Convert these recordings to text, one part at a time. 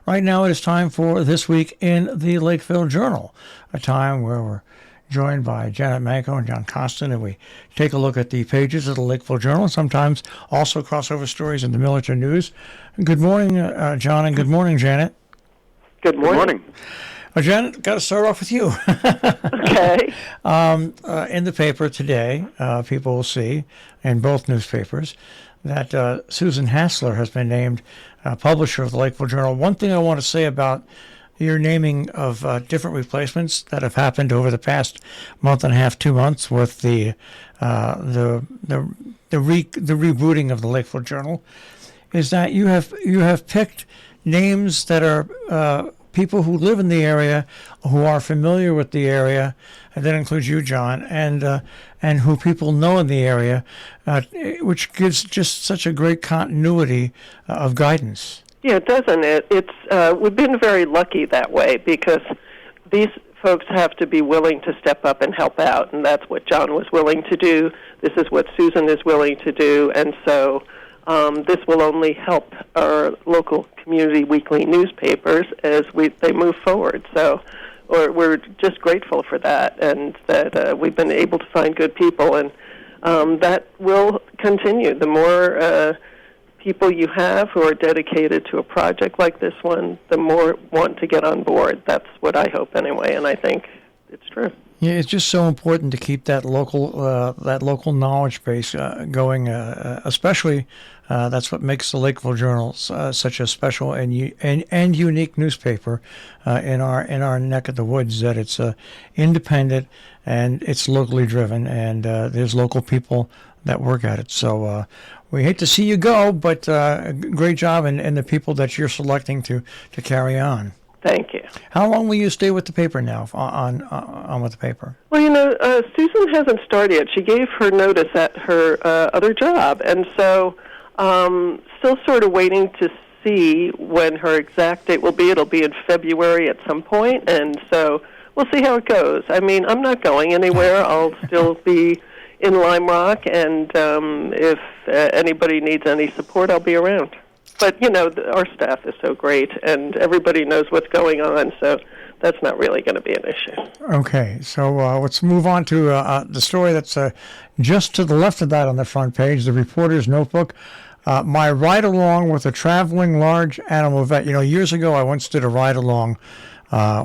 Right now it is time for This Week in the Lakeville Journal, a time where we're joined by Janet Manco and John Costin, and we take a look at the pages of the Lakeville Journal, and sometimes also crossover stories in the Millerton News. Good morning, John, and good morning, Janet. Good morning. Janet, got to start off with you. Okay. In the paper today, people will see, in both newspapers, that Susan Hassler has been named publisher of the Lakeville Journal. One thing I want to say about your naming of different replacements that have happened over the past month and a half, 2 months, with the rebooting of the Lakeville Journal, is that you have picked names that are people who live in the area, who are familiar with the area, and that includes you, John, and who people know in the area, which gives just such a great continuity of guidance. Yeah, doesn't it? It's we've been very lucky that way because these folks have to be willing to step up and help out, and that's what John was willing to do. This is what Susan is willing to do, and so this will only help our local community weekly newspapers as they move forward. So we're just grateful for that, and that we've been able to find good people, and that will continue. The more people you have who are dedicated to a project like this one, the more want to get on board. That's what I hope anyway, and I think it's true. Yeah, it's just so important to keep that local knowledge base going, especially that's what makes the Lakeville Journal such a special and unique newspaper in our neck of the woods. That it's independent and it's locally driven, and there's local people that work at it. So we hate to see you go, but great job, and the people that you're selecting to carry on. Thank you. How long will you stay with the paper now, on with the paper? Well, Susan hasn't started yet. She gave her notice at her other job, and so still sort of waiting to see when her exact date will be. It'll be in February at some point, and so we'll see how it goes. I mean, I'm not going anywhere. I'll still be in Lime Rock, and if anybody needs any support, I'll be around. But, our staff is so great, and everybody knows what's going on, so that's not really going to be an issue. Okay, so let's move on to the story that's just to the left of that on the front page, the Reporter's Notebook. My ride-along with a traveling large animal vet. Years ago, I once did a ride-along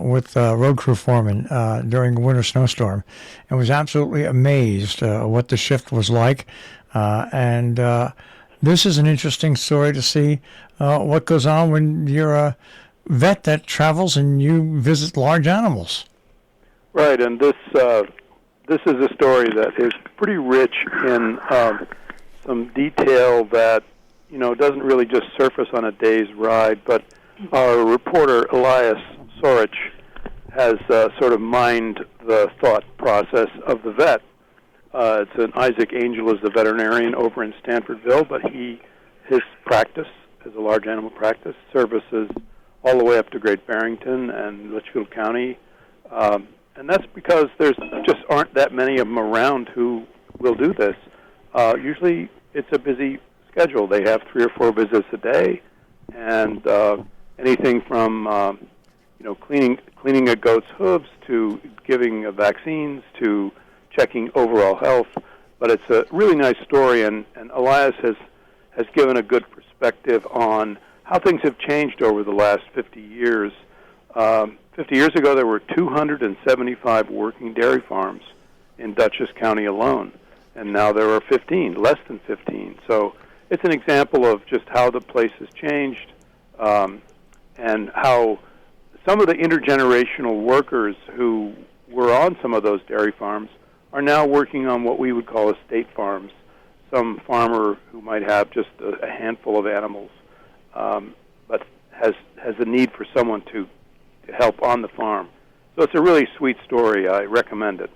with road crew foreman during a winter snowstorm, and was absolutely amazed what the shift was like, and this is an interesting story to see what goes on when you're a vet that travels and you visit large animals. Right, and this is a story that is pretty rich in some detail that doesn't really just surface on a day's ride. But our reporter Elias Sorich has sort of mined the thought process of the vet. It's an Isaac Angel is the veterinarian over in Stanfordville, but his practice is a large animal practice, services all the way up to Great Barrington and Litchfield County, and that's because there's just aren't that many of them around who will do this. Usually, it's a busy schedule. They have 3 or 4 visits a day, and anything from cleaning a goat's hooves to giving vaccines to checking overall health. But it's a really nice story, and Elias has given a good perspective on how things have changed over the last 50 years. 50 years ago, there were 275 working dairy farms in Dutchess County alone, and now there are 15, less than 15. So it's an example of just how the place has changed, and how some of the intergenerational workers who were on some of those dairy farms are now working on what we would call estate farms. Some farmer who might have just a handful of animals, but has a need for someone to help on the farm. So it's a really sweet story. I recommend it.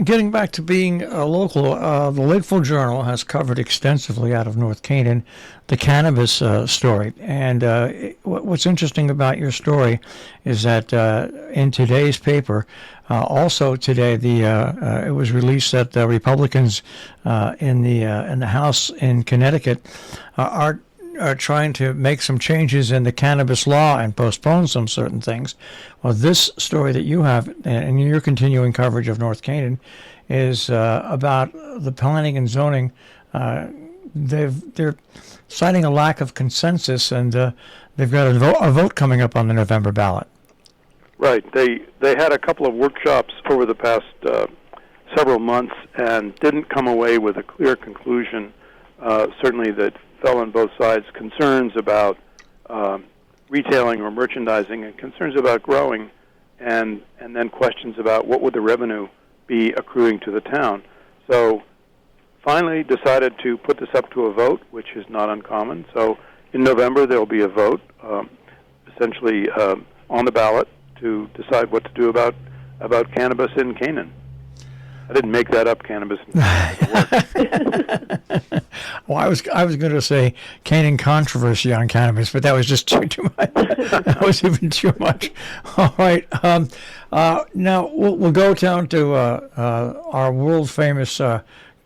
Getting back to being local, the Lakeville Journal has covered extensively out of North Canaan the cannabis story. And what's interesting about your story is that in today's paper, also today, it was released that the Republicans in the House in Connecticut are trying to make some changes in the cannabis law and postpone some certain things. Well, this story that you have in your continuing coverage of North Canaan is about the planning and zoning. They're citing a lack of consensus, and they've got a vote coming up on the November ballot. Right. They had a couple of workshops over the past several months and didn't come away with a clear conclusion. Certainly that fell on both sides. Concerns about retailing or merchandising and concerns about growing, and then questions about what would the revenue be accruing to the town. So finally decided to put this up to a vote, which is not uncommon. So in November there will be a vote, essentially on the ballot, to decide what to do about cannabis in Canaan. I didn't make that up, cannabis. Well, I was going to say Canaan controversy on cannabis, but that was just too much. That was even too much. All right. Now we'll go down to our world famous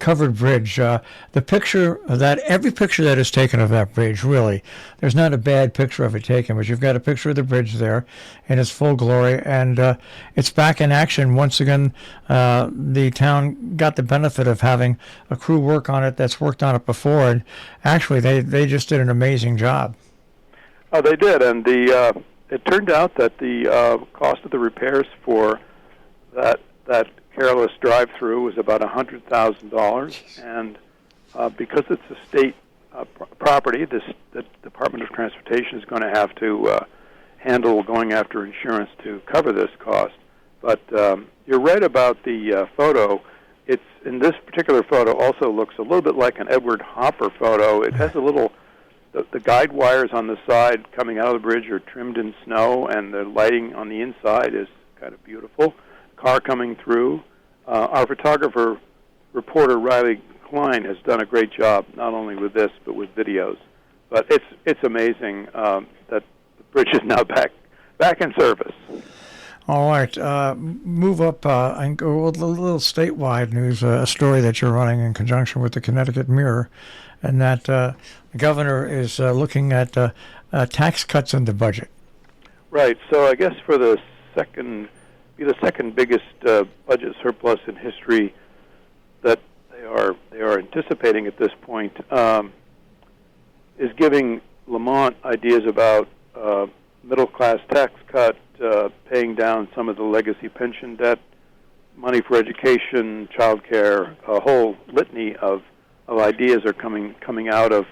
covered bridge. The picture that every picture that is taken of that bridge, really, there's not a bad picture of it taken, but you've got a picture of the bridge there in its full glory, and it's back in action once again. The town got the benefit of having a crew work on it that's worked on it before, and actually they just did an amazing job. Oh, they did, and it turned out that the cost of the repairs for that careless drive-through was about $100,000, and because it's a state property, the Department of Transportation is going to have to handle going after insurance to cover this cost. But you're right about the photo. It's in this particular photo also looks a little bit like an Edward Hopper photo. It has a little the guide wires on the side coming out of the bridge are trimmed in snow, and the lighting on the inside is kind of beautiful. Car coming through. Our reporter Riley Klein has done a great job, not only with this but with videos. But it's amazing that the bridge is now back in service. All right, move up and go with a little statewide news. A story that you're running in conjunction with the Connecticut Mirror, and that the governor is looking at tax cuts in the budget. Right. So I guess for the second biggest budget surplus in history that they are anticipating at this point, is giving Lamont ideas about middle class tax cut, paying down some of the legacy pension debt, money for education, child care. A whole litany of ideas are coming out of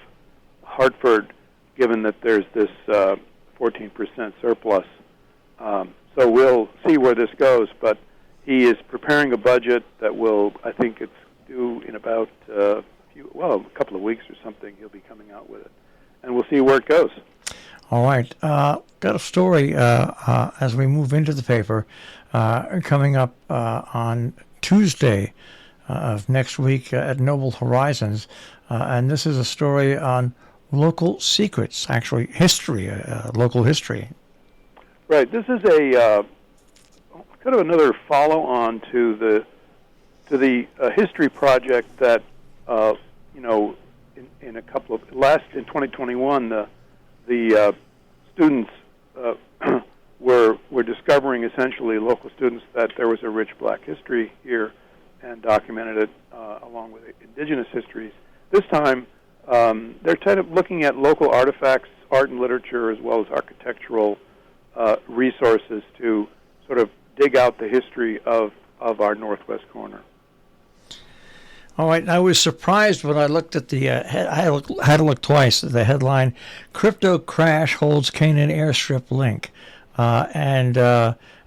Hartford, given that there's this 14% surplus. So we'll see where this goes, but he is preparing a budget that will, I think it's due in about a couple of weeks or something. He'll be coming out with it, and we'll see where it goes. All right. Got a story as we move into the paper coming up on Tuesday of next week at Noble Horizons, and this is a story on local secrets, actually history, local history. Right. This is a kind of another follow-on to the history project that in a couple of in 2021 the students were discovering, essentially local students, that there was a rich black history here and documented it along with indigenous histories. This time they're kind of looking at local artifacts, art and literature, as well as architectural resources to sort of dig out the history of our northwest corner. All right. I was surprised when I looked at the I had to look twice at the headline: "Crypto Crash Holds Canaan Airstrip Link," and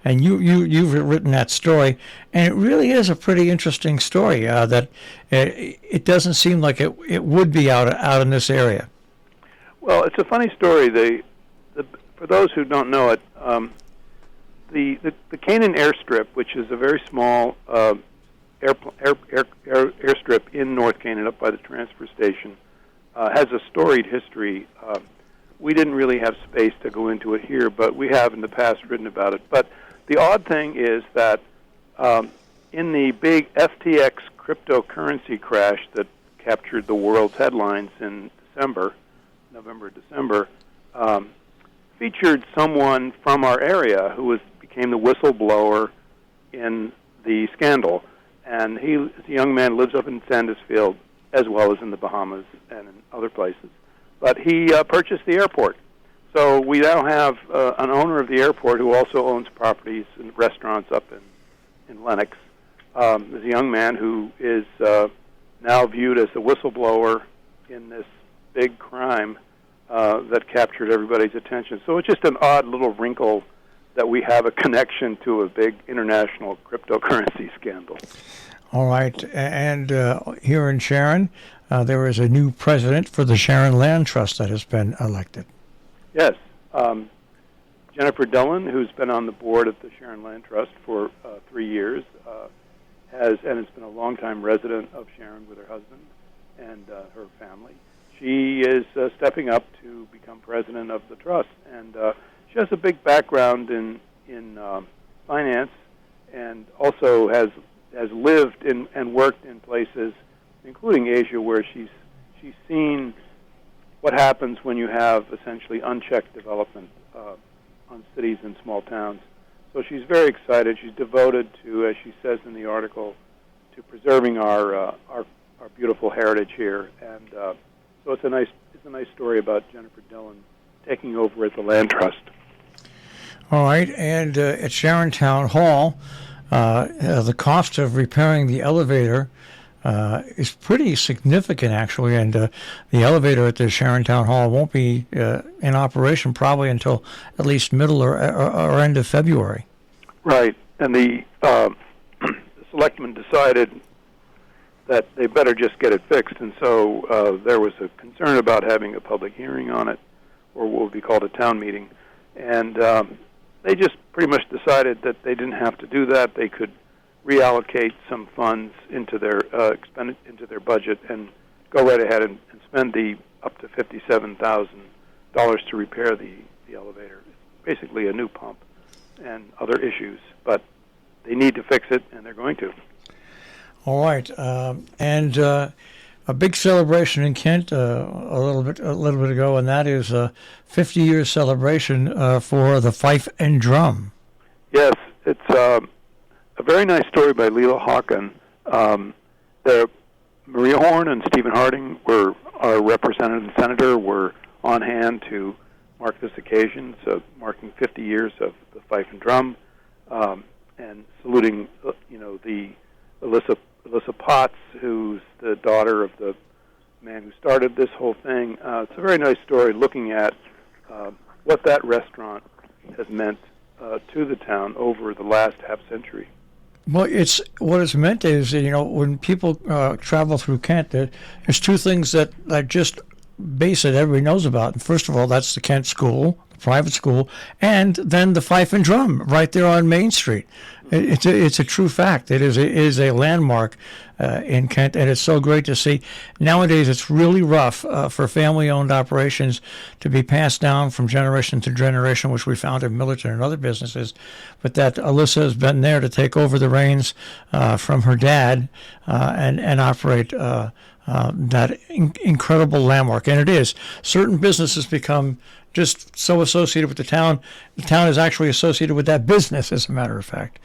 you've written that story, and it really is a pretty interesting story. That it doesn't seem like it would be out in this area. Well, it's a funny story. For those who don't know it, the Canaan Airstrip, which is a very small airstrip in North Canaan up by the transfer station, has a storied history. We didn't really have space to go into it here, but we have in the past written about it. But the odd thing is that in the big FTX cryptocurrency crash that captured the world's headlines in December, November, December, featured someone from our area who became the whistleblower in the scandal. And he is a young man, lives up in Sandusfield, as well as in the Bahamas and in other places. But he purchased the airport. So we now have an owner of the airport who also owns properties and restaurants up in Lenox. There's a young man who is now viewed as the whistleblower in this big crime that captured everybody's attention. So it's just an odd little wrinkle that we have a connection to a big international cryptocurrency scandal. All right. And here in Sharon, there is a new president for the Sharon Land Trust that has been elected. Yes. Jennifer Dillon, who's been on the board of the Sharon Land Trust for 3 years, has been a longtime resident of Sharon with her husband and her family. She is stepping up to become president of the trust, and she has a big background in finance, and also has lived and worked in places, including Asia, where she's seen what happens when you have essentially unchecked development on cities and small towns. So she's very excited. She's devoted to, as she says in the article, to preserving our beautiful heritage here. And so it's a nice story about Jennifer Dillon taking over at the Land Trust. All right, and at Sharon Town Hall, the cost of repairing the elevator is pretty significant, actually, and the elevator at the Sharon Town Hall won't be in operation probably until at least middle or end of February. Right, and the selectmen decided that they better just get it fixed, and so there was a concern about having a public hearing on it, or what would be called a town meeting, and they just pretty much decided that they didn't have to do that. They could reallocate some funds into their into their budget and go right ahead and spend the up to $57,000 to repair the elevator. It's basically a new pump and other issues, but they need to fix it, and they're going to. All right, and a big celebration in Kent a little bit ago, and that is a 50-year celebration for the fife and drum. Yes, it's a very nice story by Leela Hawken. Maria Horn and Stephen Harding, our representative and senator, were on hand to mark this occasion, so marking 50 years of the fife and drum, and saluting, the Alyssa Potts, who's the daughter of the man who started this whole thing. It's a very nice story looking at what that restaurant has meant to the town over the last half century. Well, what it's meant is, when people travel through Kent, there's two things that just base it everybody knows about. And first of all, that's the Kent School, the private school, and then the fife and drum right there on Main Street. It's a true fact. It is a landmark in Kent, and it's so great to see. Nowadays, it's really rough for family-owned operations to be passed down from generation to generation, which we found in Millerton and other businesses. But that Alyssa has been there to take over the reins from her dad and operate that incredible landmark. And it is. Certain businesses become just so associated with the town. The town is actually associated with that business, as a matter of fact.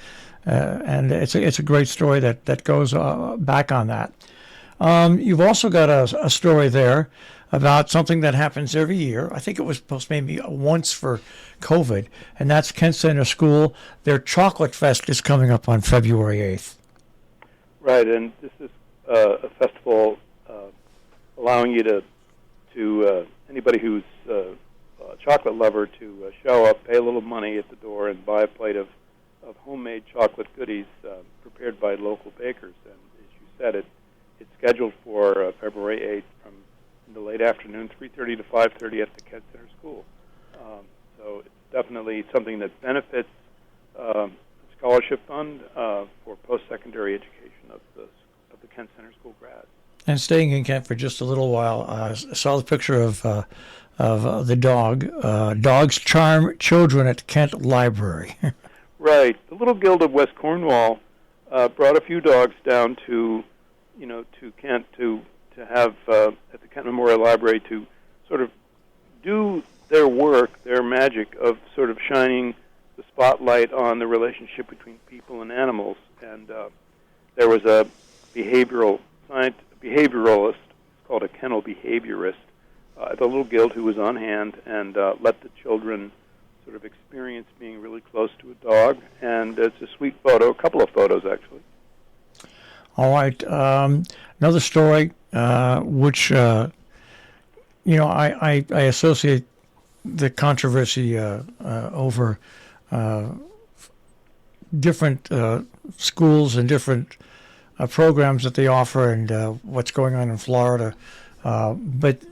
And it's a great story that goes back on that. You've also got a story there about something that happens every year. I think it was supposed maybe once for COVID, and that's Kent Center School. Their Chocolate Fest is coming up on February 8th. Right, and this is a festival allowing you to anybody who's a chocolate lover to show up, pay a little money at the door, and buy a plate of homemade chocolate goodies prepared by local bakers. And as you said, it's scheduled for February 8th from in the late afternoon, 3:30 to 5:30 at the Kent Center School. So it's definitely something that benefits the scholarship fund for post-secondary education of the Kent Center School grads. And staying in Kent for just a little while, I saw the picture of the dog. Dogs charm children at Kent Library. Right. The Little Guild of West Cornwall brought a few dogs down to Kent to have at the Kent Memorial Library to sort of do their work, their magic of sort of shining the spotlight on the relationship between people and animals. And there was a behavioralist, called a kennel behaviorist, at the little guild who was on hand and let the children sort of experience being really close to a dog. And it's a sweet photo, a couple of photos actually. All right. Another story, which, I associate the controversy over different schools and different programs that they offer and what's going on in Florida. But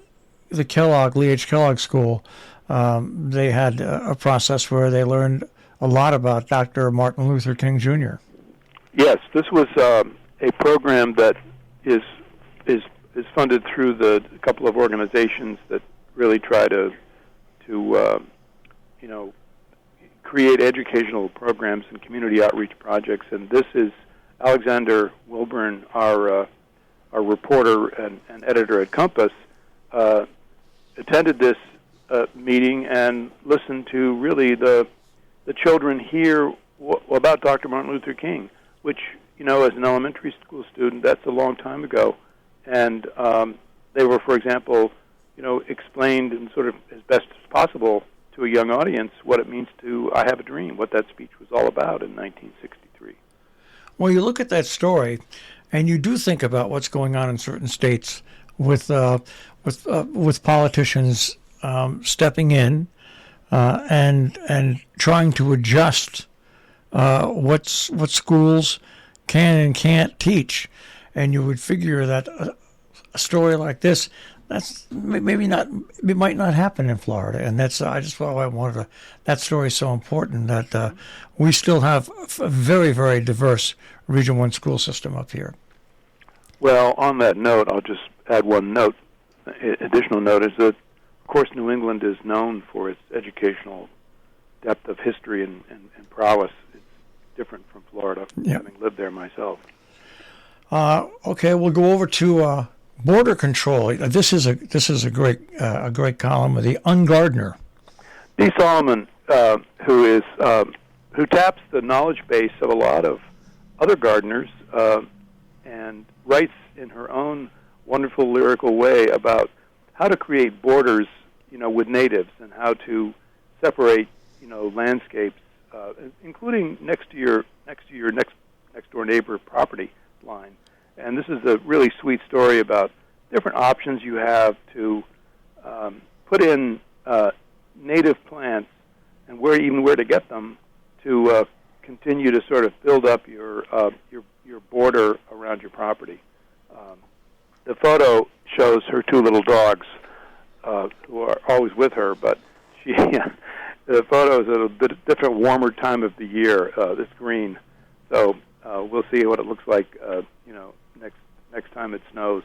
the Lee H. Kellogg School, they had a process where they learned a lot about Dr. Martin Luther King Jr. Yes, this was a program that is funded through the couple of organizations that really try to create educational programs and community outreach projects. And this is Alexander Wilburn, our reporter and editor at Compass, attended this meeting and listened to really the children hear about Dr. Martin Luther King, which, as an elementary school student, that's a long time ago. And they were, for example, explained in sort of as best as possible to a young audience what it means to I Have a Dream, what that speech was all about in 1963. Well, you look at that story, and you do think about what's going on in certain states with politicians stepping in and trying to adjust what schools can and can't teach. And you would figure that a story like this, that's maybe not, it might not happen in Florida. And that's, I just thought I wanted to, that story is so important that we still have a very, very diverse Region 1 school system up here. Well, on that note, I'll just add one note. Additional note is that, of course, New England is known for its educational depth of history and prowess. It's different from Florida, having lived there myself. Okay, we'll go over to border control. This is a great column of the Ungardener. Dee Solomon, who taps the knowledge base of a lot of other gardeners, and writes in her own wonderful lyrical way about how to create borders, with natives and how to separate, landscapes, including next to your next door neighbor property line. And this is a really sweet story about different options you have to put in native plants and where to get them to continue to sort of build up your border around your property. The photo shows her two little dogs who are always with her, but the photo is at a bit different, warmer time of the year. This green, so we'll see what it looks like. Next time it snows.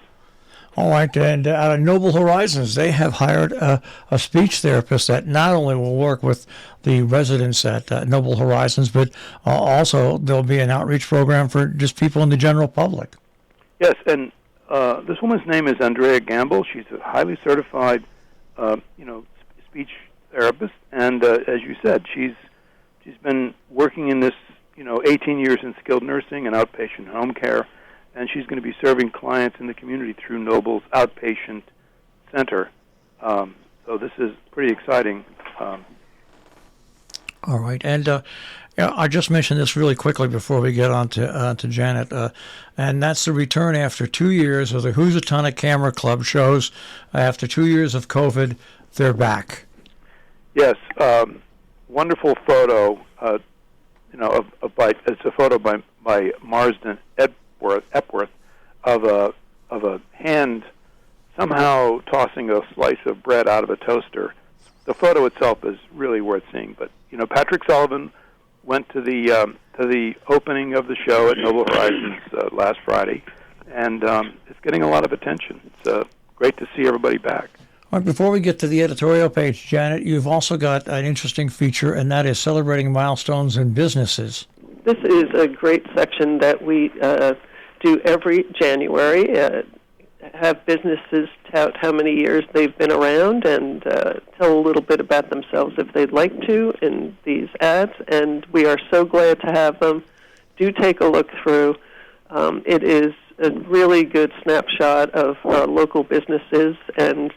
All right, and out of Noble Horizons, they have hired a speech therapist that not only will work with the residents at Noble Horizons, but also there'll be an outreach program for just people in the general public. Yes, and this woman's name is Andrea Gamble. She's a highly certified, speech therapist, and as you said, she's been working in this, 18 years in skilled nursing and outpatient home care. And she's going to be serving clients in the community through Noble's outpatient center. So this is pretty exciting. All right, and I just mentioned this really quickly before we get on to Janet, and that's the return after 2 years of the Housatonic Camera Club shows. After 2 years of COVID, they're back. Yes, wonderful photo. It's a photo by Marsden Epworth of a hand somehow tossing a slice of bread out of a toaster. The photo itself is really worth seeing. But Patrick Sullivan went to the opening of the show at Noble Horizons last Friday, and it's getting a lot of attention. It's great to see everybody back. All right, before we get to the editorial page, Janet, you've also got an interesting feature, and that is celebrating milestones in businesses. This is a great section that we do every January. have businesses tout how many years they've been around and tell a little bit about themselves if they'd like to in these ads, and we are so glad to have them. Do take a look through. It is a really good snapshot of local businesses, and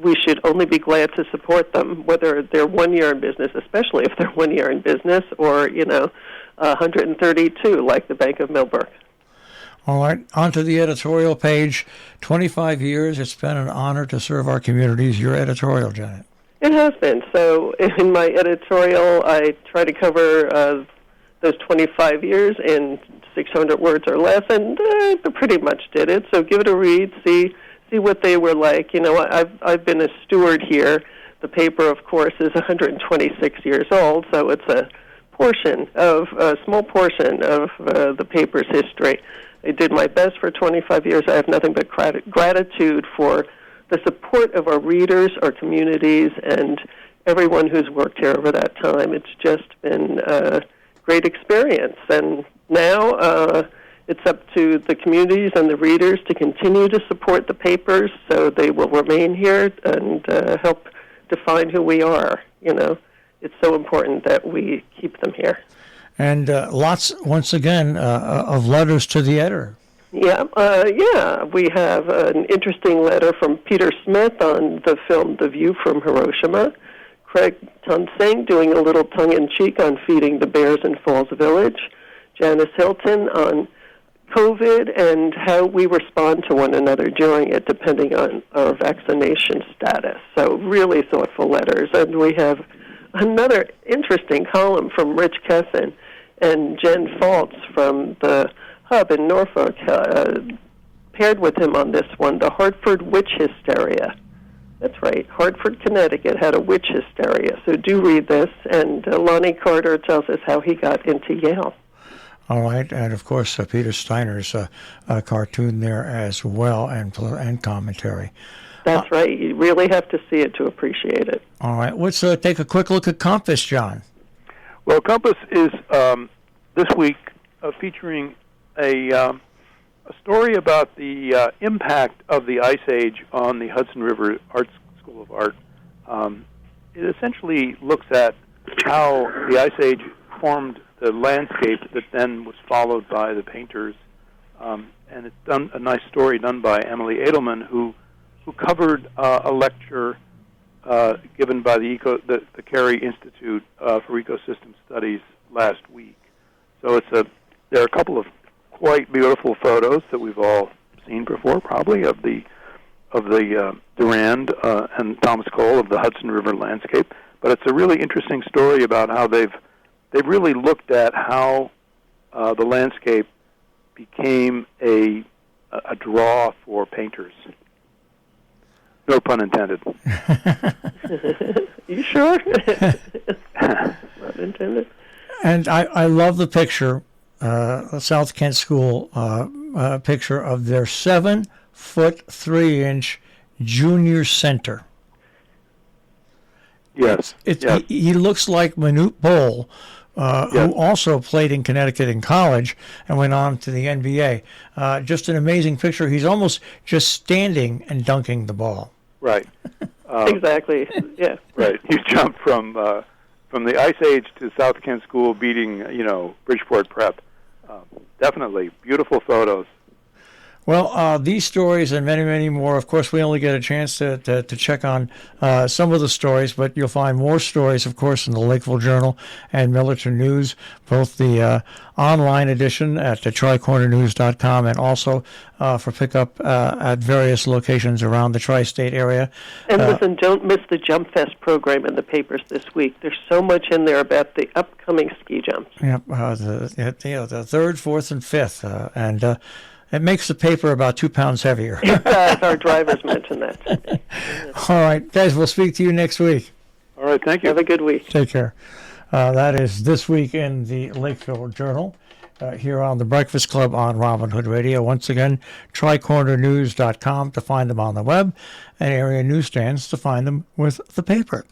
we should only be glad to support them, whether they're 1 year in business, especially if they're 1 year in business, or 132, like the Bank of Millbrook. All right, onto the editorial page. 25 years, it's been an honor to serve our communities. Your editorial, Janet. It has been. So in my editorial, I try to cover those 25 years in 600 words or less, and I pretty much did it. So give it a read, see what they were like. I've been a steward here. The paper, of course, is 126 years old, so it's a small portion of the paper's history. I did my best for 25 years. I have nothing but gratitude for the support of our readers, our communities, and everyone who's worked here over that time. It's just been a great experience. And now it's up to the communities and the readers to continue to support the papers so they will remain here and help define who we are. It's so important that we keep them here. And lots, once again, of letters to the editor. Yeah. We have an interesting letter from Peter Smith on the film The View from Hiroshima. Craig Tunsing doing a little tongue-in-cheek on feeding the bears in Falls Village. Janice Hilton on COVID and how we respond to one another during it, depending on our vaccination status. So really thoughtful letters. And we have another interesting column from Rich Kessin and Jen Faltz from the Hub in Norfolk, paired with him on this one, the Hartford witch hysteria. That's right, Hartford, Connecticut had a witch hysteria. So do read this, and Lonnie Carter tells us how he got into Yale. All right, and of course, Peter Steiner's cartoon there as well, and commentary. That's right. You really have to see it to appreciate it. All right, let's take a quick look at Compass, John. Well, Compass is this week featuring a story about the impact of the Ice Age on the Hudson River Arts School of Art. It essentially looks at how the Ice Age formed the landscape that then was followed by the painters, and it's done a nice story done by Emily Edelman, who covered a lecture given by the Carey Institute for Ecosystem Studies last week. So there are a couple of quite beautiful photos that we've all seen before, probably of the Durand and Thomas Cole of the Hudson River landscape. But it's a really interesting story about how they've really looked at how the landscape became a draw for painters. No pun intended. You sure? Not intended. And I love the picture, the South Kent School picture of their 7'3" junior center. Yes. Yes. He looks like Manute Bol, who also played in Connecticut in college and went on to the NBA. Just an amazing picture. He's almost just standing and dunking the ball. Right. Exactly. Yeah. Right. You jump from the Ice Age to South Kent School beating, Bridgeport Prep. Definitely beautiful photos. Well, these stories and many, many more. Of course, we only get a chance to check on some of the stories, but you'll find more stories, of course, in the Lakeville Journal and Millerton News, both the online edition at tricornernews.com and also for pickup at various locations around the tri-state area. And listen, don't miss the Jump Fest program in the papers this week. There's so much in there about the upcoming ski jumps. Yep, the third, fourth, and fifth, and it makes the paper about 2 pounds heavier. It does. Our drivers mentioned that today. All right, guys, we'll speak to you next week. All right, thank you. Have a good week. Take care. That is This Week in the Lakeville Journal here on the Breakfast Club on Robin Hood Radio. Once again, tricornernews.com to find them on the web and area newsstands to find them with the paper.